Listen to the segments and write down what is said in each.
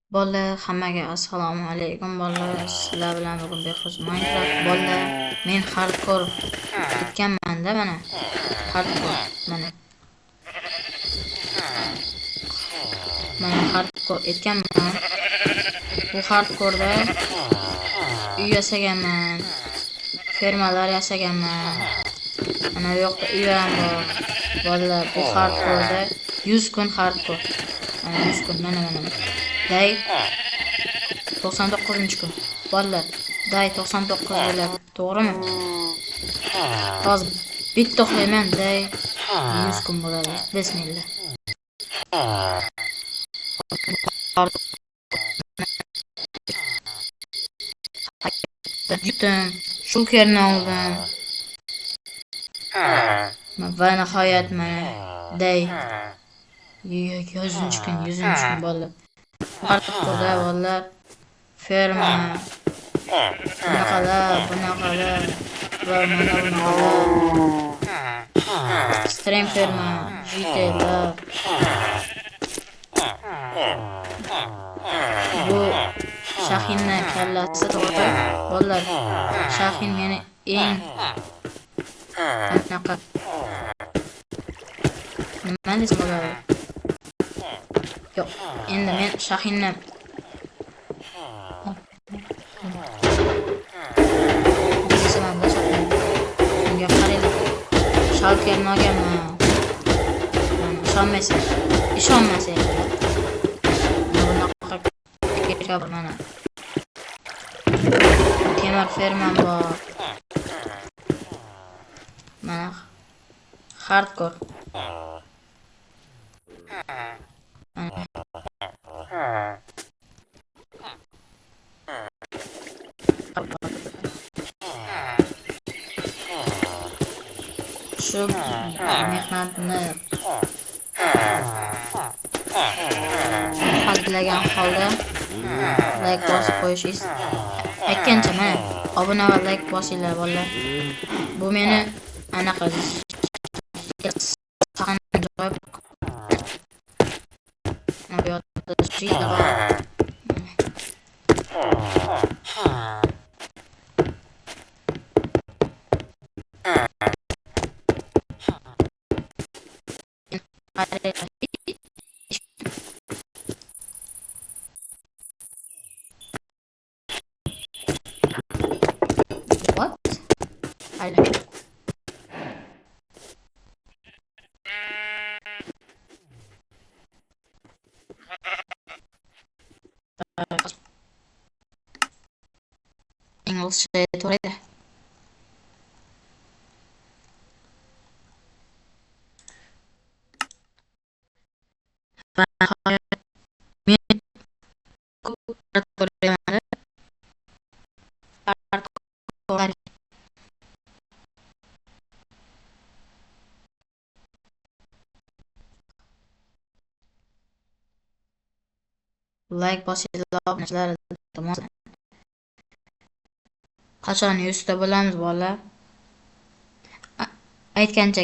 Bolalar, hammaga assalomu alaykum bolalar. Sizlar bilan bugun Behrouz Minecraft bolalar. Men hardcore etganman-da mana. Hardcore mana. Mana hardcore etganman. Bu hardcore'da uy yasaganman. Fermalar yasaganman. Mana bu yoqda uy ham bor. Bolalar, bu hardcore'da 100 kun hardcore. Mana 100 kun mana. Day 99-kun. Bolalar, day 99 bo'ladi. To'g'rimi? Hozir bitta uxlayman, day 100 kun bo'ladi. Bismillah. Jutim, shulkerni oldim. Va nihoyat mana day 100 kun bolalar. Hardcore'da bolalar ferma bunaqalar va mana bunaqalar stream ferma jitelar. Bu Shahinni kallasi to'g'ri bolalar. Shahin meni eng anaqa nima desa bo'ladi. Yo'q, endi men Shahinni unga qaraylik. Shalkerni olganman. Ishonmasak. Mana temir fermam bor. Mana hardcore. Shu mehnatni qadrlagan holda like bosib qo'yishingiz. Aytgancha mana obuna va like bosinglar bolalar. Bu meni anaqa what? I like English to'g'ri. Like bosinglar, iltimos. Qachon 100 ta bo'lamiz bolalar? Aytgancha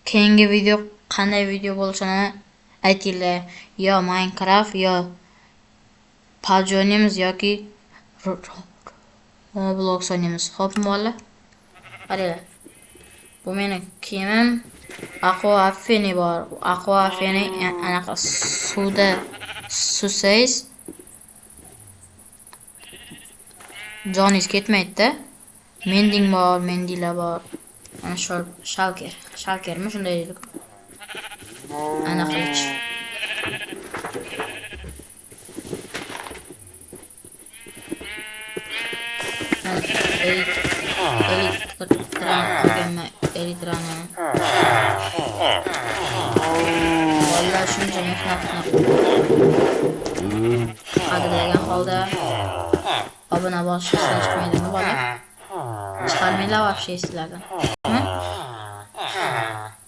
keyingi video qanday video bo'lishini aytinglar. Yo Minecraft yo Pajonimiz yoki Roblox o'ynaymiz. Xo'pmi bolalar? Qaranglar. Bu meni kiyimim. Aqua Afeni bor. Aqua Afeni anaqa suvda suvsangiz joningiz ketmaydi-da. Mendilar bor. Mana shu shalkermi shunday deydi. Ana qilich. Elitrani. Vallahi shuncha mehnatni qadrlagan holda obuna bosishni chiqmaydimi bola? Chiqarmanglar вообще sizlardan.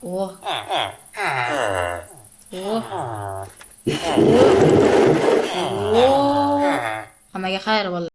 Oh. Hammaga xayr bolalar.